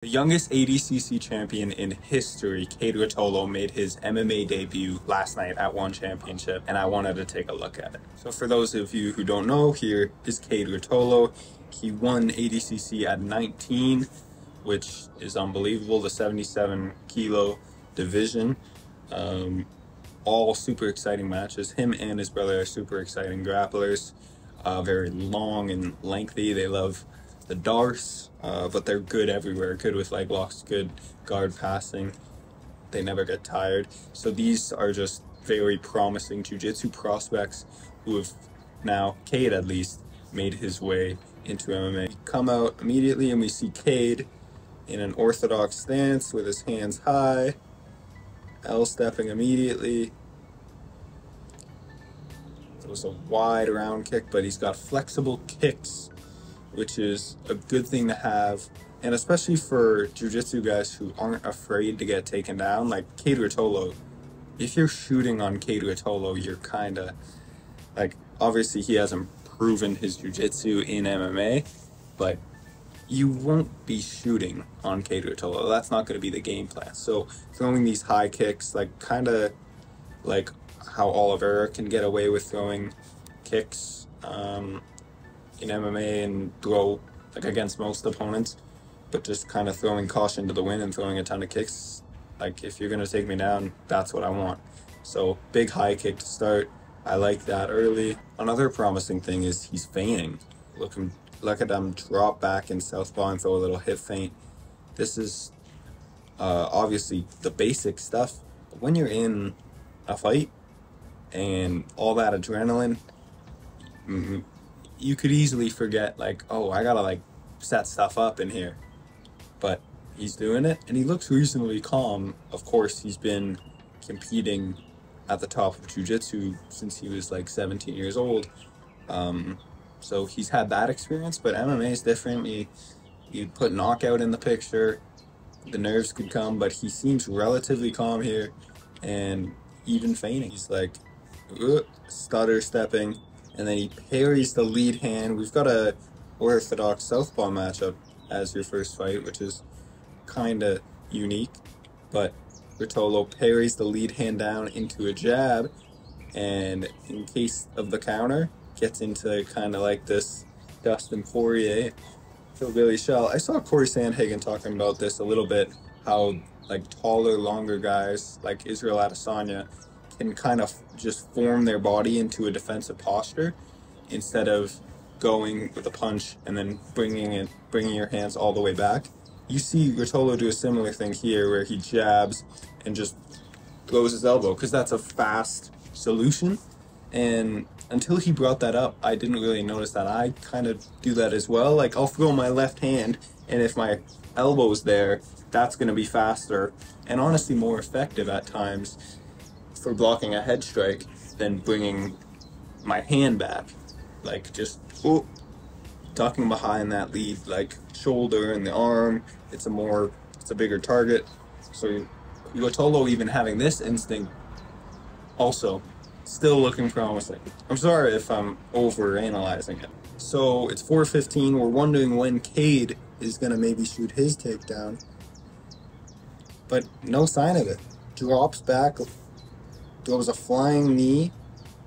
The youngest ADCC champion in history, Kade Ruotolo, made his MMA debut last night at One Championship, and I wanted to take a look at it. So for those of you who don't know, here is Kade Ruotolo. He won ADCC at 19, which is unbelievable, the 77 kilo division. All super exciting matches. Him and his brother are super exciting grapplers, very long and lengthy. They love the darts, but they're good everywhere. Good with leg locks, good guard passing. They never get tired. So these are just very promising jiu-jitsu prospects who have now, Kade at least, made his way into MMA. We come out immediately and we see Kade in an orthodox stance with his hands high, L-stepping immediately. It was a wide round kick, but he's got flexible kicks, which is a good thing to have, and especially for jiu-jitsu guys who aren't afraid to get taken down. Like Kade Ruotolo, if you're shooting on Kade Ruotolo, you're kind of like, obviously he hasn't proven his jiu-jitsu in MMA, but you won't be shooting on Kade Ruotolo. That's not going to be the game plan. So throwing these high kicks, like kind of like how Oliveira can get away with throwing kicks in MMA and throw like against most opponents, but just kind of throwing caution to the wind and throwing a ton of kicks. Like, if you're going to take me down, that's what I want. So big high kick to start. I like that early. Another promising thing is he's feigning. Look at him drop back in southpaw and throw a little hip feint. This is obviously the basic stuff, but when you're in a fight and all that adrenaline, you could easily forget, like, oh, I gotta like set stuff up in here. But he's doing it and he looks reasonably calm. Of course, he's been competing at the top of jiu-jitsu since he was like 17 years old. So he's had that experience, but MMA is different. You put knockout in the picture, the nerves could come, but he seems relatively calm here and even feigning. He's like stutter stepping, and then he parries the lead hand. We've got a orthodox southpaw matchup as your first fight, which is kind of unique, but Ruotolo parries the lead hand down into a jab, and in case of the counter, gets into kind of like this Dustin Poirier to Billy Shell. I saw Corey Sandhagen talking about this a little bit, how like taller, longer guys like Israel Adesanya can kind of just form their body into a defensive posture instead of going with a punch and then bringing your hands all the way back. You see Ruotolo do a similar thing here where he jabs and just throws his elbow because that's a fast solution. And until he brought that up, I didn't really notice that. I kind of do that as well. Like, I'll throw my left hand, and if my elbow's there, that's going to be faster and honestly more effective at times for blocking a head strike than bringing my hand back. Like, just ducking behind that lead, like shoulder and the arm. It's a bigger target. So Ruotolo even having this instinct also still looking promising. I'm sorry if I'm over-analyzing it. So it's 4:15. We're wondering when Kade is going to maybe shoot his takedown, but no sign of it. Drops back, throws a flying knee,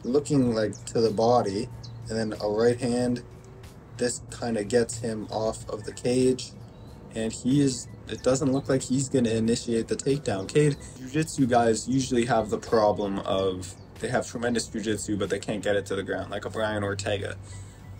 looking like to the body, and then a right hand. This kind of gets him off of the cage, and it doesn't look like he's going to initiate the takedown. Kade, jiu-jitsu guys usually have the problem of they have tremendous jiu-jitsu, but they can't get it to the ground, like a Brian Ortega.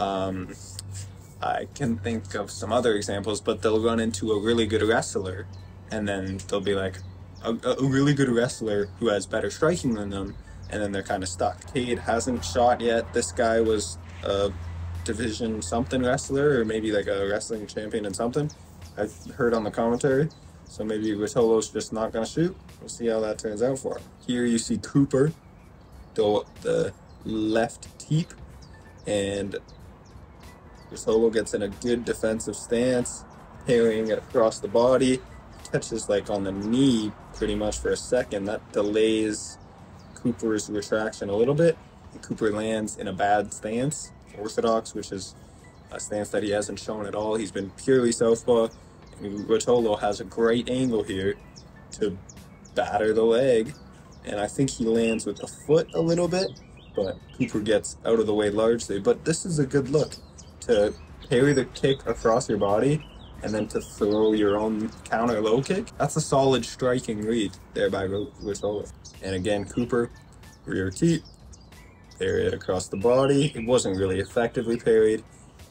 I can think of some other examples, but they'll run into a really good wrestler, and then they'll be like, a really good wrestler who has better striking than them, and then they're kind of stuck. Kade hasn't shot yet. This guy was a division something wrestler, or maybe like a wrestling champion in something, I heard on the commentary. So maybe Ruotolo's just not going to shoot. We'll see how that turns out for him. Here you see Cooper go the left teep, and Ruotolo gets in a good defensive stance, parrying it across the body, catches like on the knee pretty much for a second. That delays Cooper's retraction a little bit, and Cooper lands in a bad stance, orthodox, which is a stance that he hasn't shown at all. He's been purely southpaw, Ruotolo has a great angle here to batter the leg, and I think he lands with the foot a little bit, but Cooper gets out of the way largely. But this is a good look to parry the kick across your body and then to throw your own counter low kick. That's a solid striking read there by Ruotolo. And again, Cooper, rear teep, parry it across the body. It wasn't really effectively parried.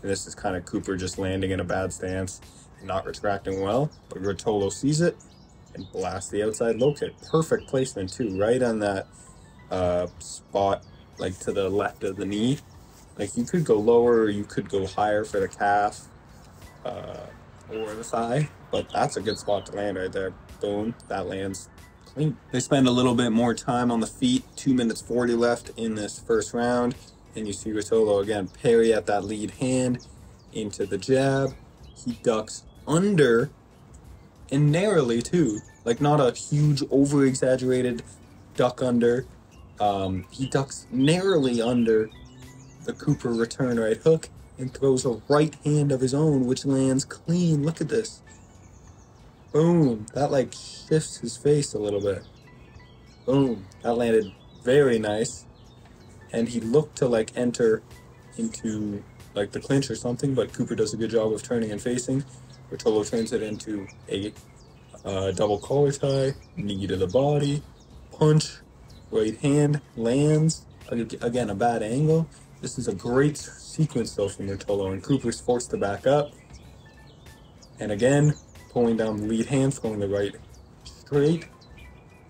And this is kind of Cooper just landing in a bad stance and not retracting well. But Ruotolo sees it and blasts the outside low kick. Perfect placement too, right on that spot, like to the left of the knee. Like you could go lower or you could go higher for the calf or the thigh, but that's a good spot to land right there. Boom, that lands clean. They spend a little bit more time on the feet. 2 minutes 40 left in this first round. And you see Ruotolo again parry at that lead hand into the jab. He ducks under and narrowly too, like not a huge over-exaggerated duck under. He ducks narrowly under the Cooper return right hook and throws a right hand of his own, which lands clean. Look at this. Boom. That like shifts his face a little bit. Boom. That landed very nice. And he looked to like enter into like the clinch or something, but Cooper does a good job of turning and facing. Ruotolo turns it into a double collar tie, knee to the body, punch, right hand, lands. Again, a bad angle. This is a great sequence though from Ruotolo, and Cooper's forced to back up. And again, pulling down the lead hand, throwing the right straight,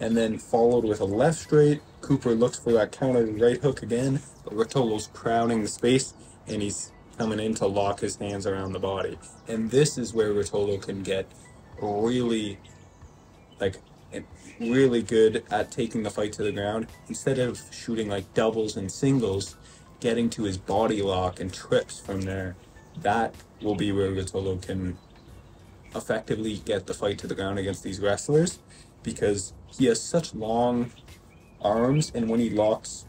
and then followed with a left straight. Cooper looks for that counter right hook again, but Ruotolo's crowding the space, and he's coming in to lock his hands around the body. And this is where Ruotolo can get really, really good at taking the fight to the ground. Instead of shooting like doubles and singles, getting to his body lock and trips from there, that will be where Ruotolo can effectively get the fight to the ground against these wrestlers, because he has such long arms, and when he locks,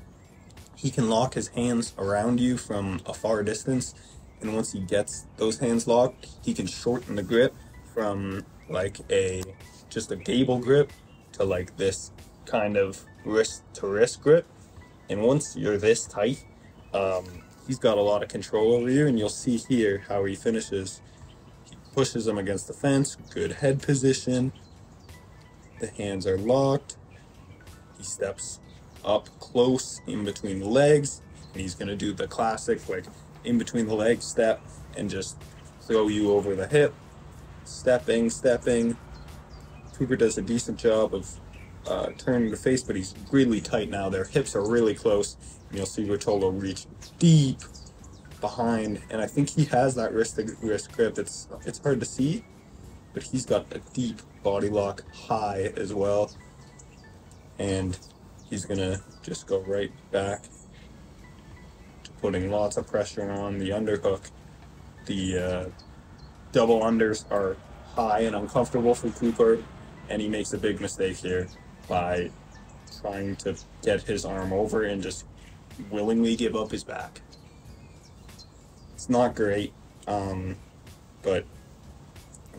he can lock his hands around you from a far distance, and once he gets those hands locked, he can shorten the grip from like just a gable grip to like this kind of wrist to wrist grip. And once you're this tight, he's got a lot of control over you, and you'll see here how he finishes. He pushes him against the fence, good head position, the hands are locked, he steps up close in between the legs, and he's going to do the classic like in between the legs step and just throw you over the hip, stepping. Cooper does a decent job of turning the face, but he's really tight now. Their hips are really close, and you'll see Ruotolo reach deep behind, and I think he has that wrist grip. It's hard to see, but he's got a deep body lock high as well, and he's gonna just go right back to putting lots of pressure on the underhook. The double unders are high and uncomfortable for Cooper, and he makes a big mistake here by trying to get his arm over and just willingly give up his back. It's not great, but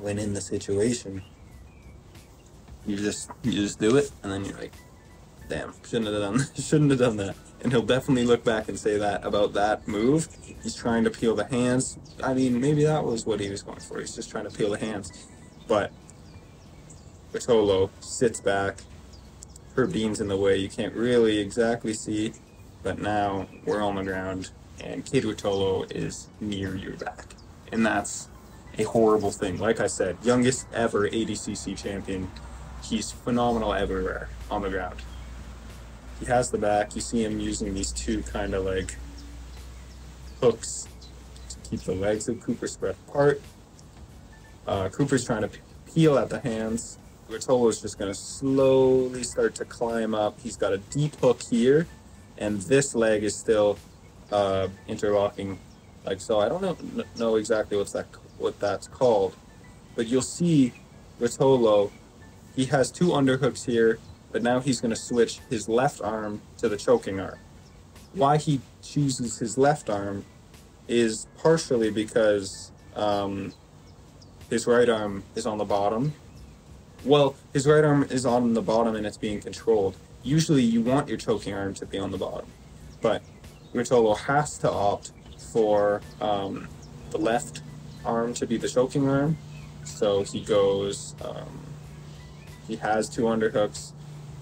when in the situation, you just do it, and then you're like, damn, shouldn't have done that. And he'll definitely look back and say that about that move. He's trying to peel the hands. I mean, maybe that was what he was going for. He's just trying to peel the hands. But Ruotolo sits back. Her beam's in the way. You can't really exactly see. But now we're on the ground, and Kade Ruotolo is near your back. And that's a horrible thing. Like I said, youngest ever ADCC champion. He's phenomenal everywhere on the ground. He has the back. You see him using these two kind of like hooks to keep the legs of Cooper spread apart. Cooper's trying to peel at the hands. Ruotolo's just going to slowly start to climb up. He's got a deep hook here, and this leg is still interlocking like so. I don't know exactly what that's called, but you'll see Ruotolo, he has two underhooks here, but now he's going to switch his left arm to the choking arm. Why he chooses his left arm is partially because his right arm is on the bottom. Well, his right arm is on the bottom and it's being controlled. Usually you want your choking arm to be on the bottom, but Ruotolo has to opt for the left arm to be the choking arm. So he goes, he has 2 underhooks,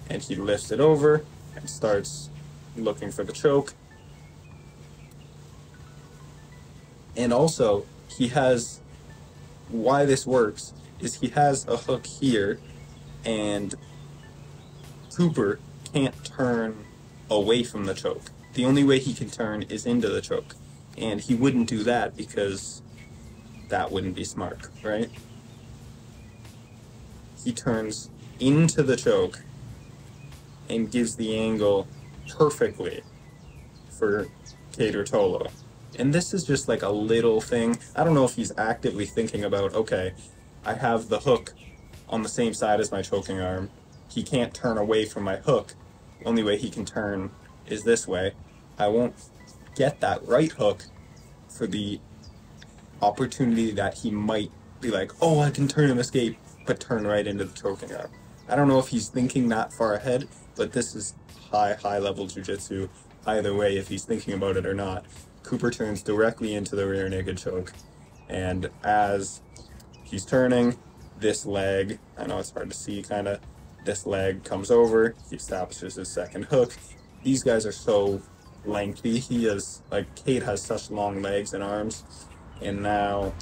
and he lifts it over and starts looking for the choke. And also, he has, why this works is he has a hook here, and Cooper can't turn away from the choke. The only way he can turn is into the choke, and he wouldn't do that because that wouldn't be smart, right? He turns into the choke and gives the angle perfectly for Kade Ruotolo. And this is just like a little thing. I don't know if he's actively thinking about, okay, I have the hook on the same side as my choking arm. He can't turn away from my hook. The only way he can turn is this way. I won't get that right hook for the opportunity that he might be like, oh, I can turn and escape, but turn right into the choking arm. I don't know if he's thinking that far ahead, but this is high level jiu-jitsu either way, if he's thinking about it or not. Cooper turns directly into the rear naked choke, and as he's turning, this leg, I know it's hard to see kinda, this leg comes over, he establishes his second hook. These guys are so lengthy. He is, like, Kade has such long legs and arms, and now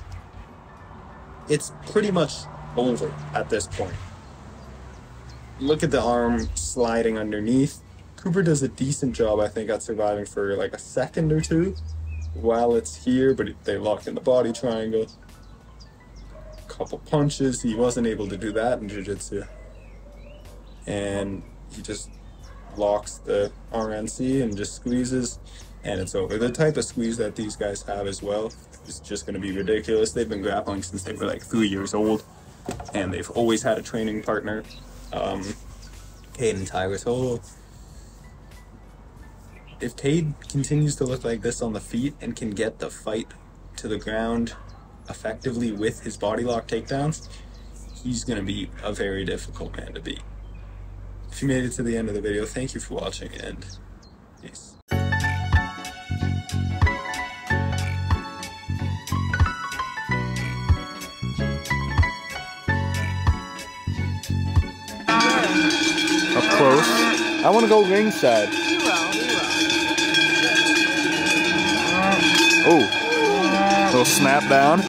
it's pretty much over at this point. Look at the arm sliding underneath. Cooper does a decent job, I think, at surviving for like a second or two while it's here, but they lock in the body triangle. Couple punches, he wasn't able to do that in jiu-jitsu. And he just locks the RNC and just squeezes, and it's over. The type of squeeze that these guys have as well is just going to be ridiculous. They've been grappling since they were like 3 years old, and they've always had a training partner. Kade and Kade Ruotolo. If Kade continues to look like this on the feet and can get the fight to the ground effectively with his body lock takedowns, he's going to be a very difficult man to beat. If you made it to the end of the video, thank you for watching, and peace. Up close. I want to go ringside. Oh, little snap down.